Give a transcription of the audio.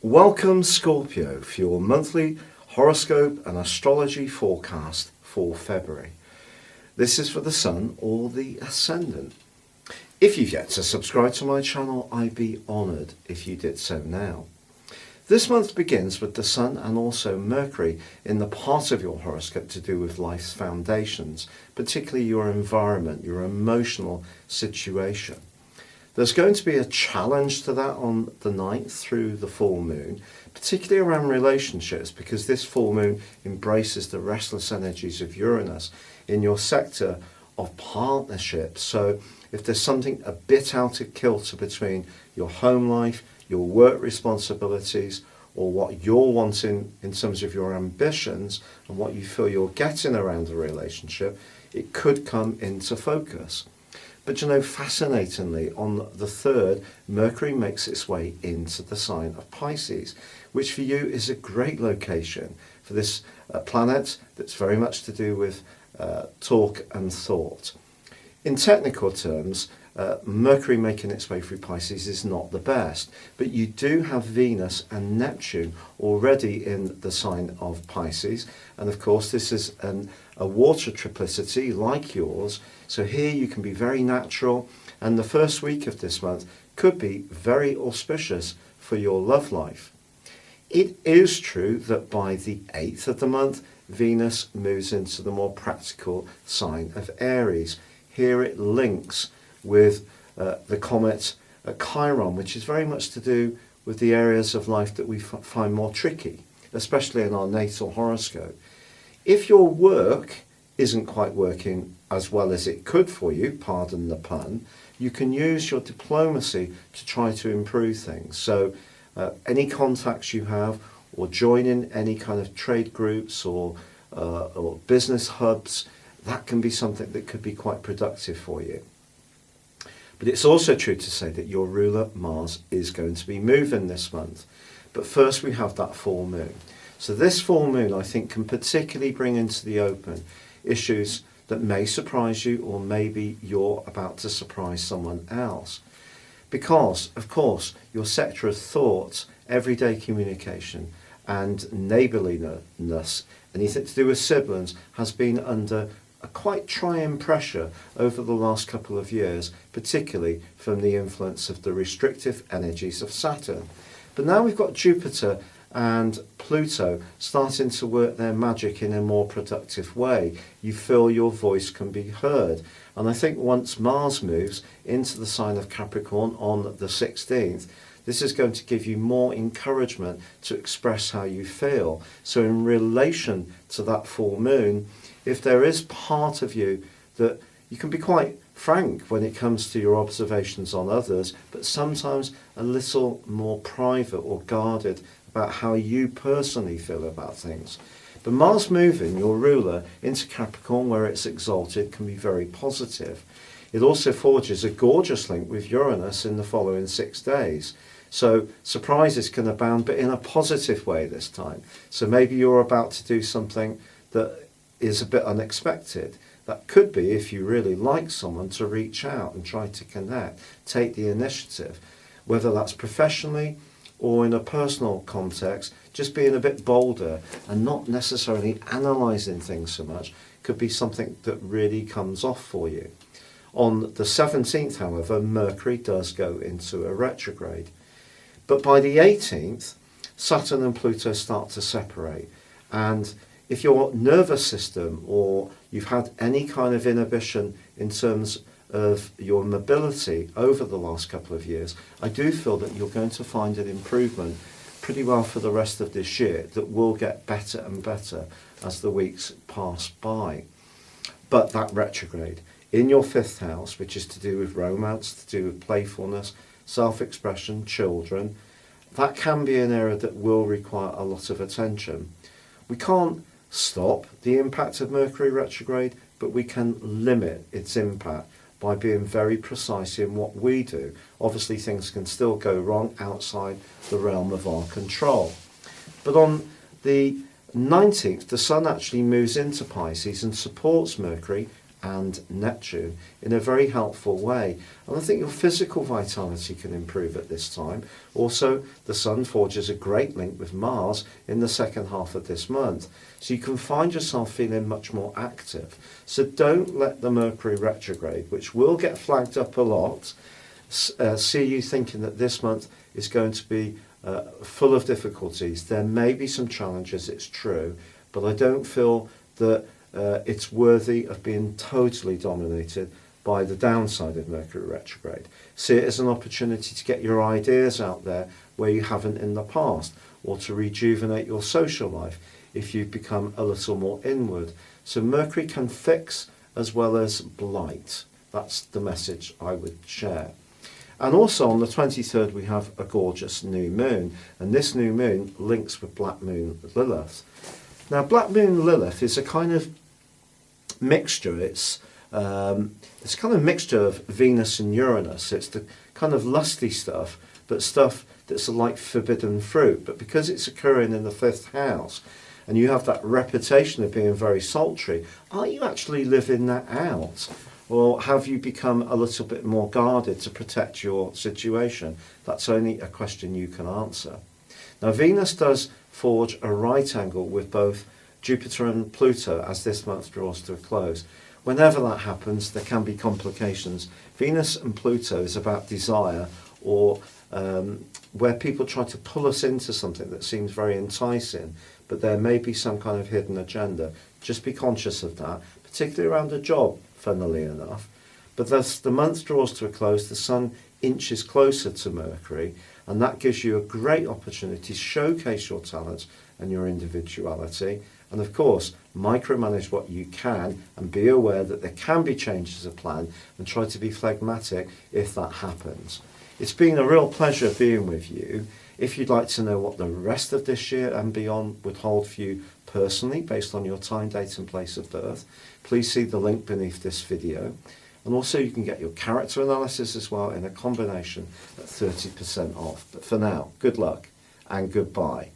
Welcome Scorpio for your monthly horoscope and astrology forecast for February. This is for the Sun or the Ascendant. If you've yet to subscribe to my channel, I'd be honoured if you did so now. This month begins with the Sun and also Mercury in the part of your horoscope to do with life's foundations, particularly your environment, your emotional situation. There's going to be a challenge to that on the 9th through the full moon, particularly around relationships, because this full moon embraces the restless energies of Uranus in your sector of partnerships. So if there's something a bit out of kilter between your home life, your work responsibilities, or what you're wanting in terms of your ambitions and what you feel you're getting around a relationship, it could come into focus. But you know, fascinatingly, on the 3rd, Mercury makes its way into the sign of Pisces, which for you is a great location for this planet that's very much to do with talk and thought. In technical terms, Mercury making its way through Pisces is not the best, but you do have Venus and Neptune already in the sign of Pisces, and of course this is a water triplicity like yours, so here you can be very natural, and the first week of this month could be very auspicious for your love life. It is true that by the 8th of the month, Venus moves into the more practical sign of Aries. Here it links with the comet Chiron, which is very much to do with the areas of life that we find more tricky, especially in our natal horoscope. If your work isn't quite working as well as it could for you, pardon the pun, you can use your diplomacy to try to improve things. So any contacts you have, or join in any kind of trade groups or business hubs, that can be something that could be quite productive for you. But it's also true to say that your ruler, Mars, is going to be moving this month. But first we have that full moon. So this full moon, I think, can particularly bring into the open issues that may surprise you, or maybe you're about to surprise someone else. Because, of course, your sector of thought, everyday communication, and neighbourliness, anything to do with siblings, has been under a quite trying pressure over the last couple of years, particularly from the influence of the restrictive energies of Saturn. But now we've got Jupiter and Pluto starting to work their magic in a more productive way. You feel your voice can be heard. And I think once Mars moves into the sign of Capricorn on the 16th, this is going to give you more encouragement to express how you feel. So in relation to that full moon, if there is part of you that you can be quite frank when it comes to your observations on others, but sometimes a little more private or guarded about how you personally feel about things. But Mars moving, your ruler, into Capricorn where it's exalted can be very positive. It also forges a gorgeous link with Uranus in the following 6 days. So surprises can abound, but in a positive way this time. So maybe you're about to do something that is a bit unexpected. That could be, if you really like someone, to reach out and try to connect, take the initiative, whether that's professionally or in a personal context. Just being a bit bolder and not necessarily analysing things so much could be something that really comes off for you. On the 17th, however, Mercury does go into a retrograde. But by the 18th, Saturn and Pluto start to separate, and if your nervous system or you've had any kind of inhibition in terms of your mobility over the last couple of years, I do feel that you're going to find an improvement pretty well for the rest of this year that will get better and better as the weeks pass by. But that retrograde in your 5th house, which is to do with romance, to do with playfulness, self-expression, children, that can be an area that will require a lot of attention. We can't stop the impact of Mercury retrograde, but we can limit its impact by being very precise in what we do. Obviously things can still go wrong outside the realm of our control. But on the 19th, the Sun actually moves into Pisces and supports Mercury and Neptune in a very helpful way. And I think your physical vitality can improve at this time. Also, the Sun forges a great link with Mars in the second half of this month. So you can find yourself feeling much more active. So don't let the Mercury retrograde, which will get flagged up a lot, see you thinking that this month is going to be full of difficulties. There may be some challenges, it's true, but I don't feel that it's worthy of being totally dominated by the downside of Mercury retrograde. See it as an opportunity to get your ideas out there where you haven't in the past, or to rejuvenate your social life if you've become a little more inward. So Mercury can fix as well as blight. That's the message I would share. And also on the 23rd we have a gorgeous new moon, and this new moon links with Black Moon Lilith. Now Black Moon Lilith is a kind of mixture. It's a kind of mixture of Venus and Uranus. It's the kind of lusty stuff, but stuff that's like forbidden fruit. But because it's occurring in the 5th house, and you have that reputation of being very sultry, are you actually living that out? Or have you become a little bit more guarded to protect your situation? That's only a question you can answer. Now Venus does forge a right angle with both Jupiter and Pluto as this month draws to a close. Whenever that happens, there can be complications. Venus and Pluto is about desire, or where people try to pull us into something that seems very enticing, but there may be some kind of hidden agenda. Just be conscious of that, particularly around a job, funnily enough. But as the month draws to a close, the Sun inches closer to Mercury, and that gives you a great opportunity to showcase your talents and your individuality. And of course, micromanage what you can and be aware that there can be changes of plan, and try to be phlegmatic if that happens. It's been a real pleasure being with you. If you'd like to know what the rest of this year and beyond would hold for you personally, based on your time, date and place of birth, please see the link beneath this video. And also you can get your character analysis as well in a combination at 30% off. But for now, good luck and goodbye.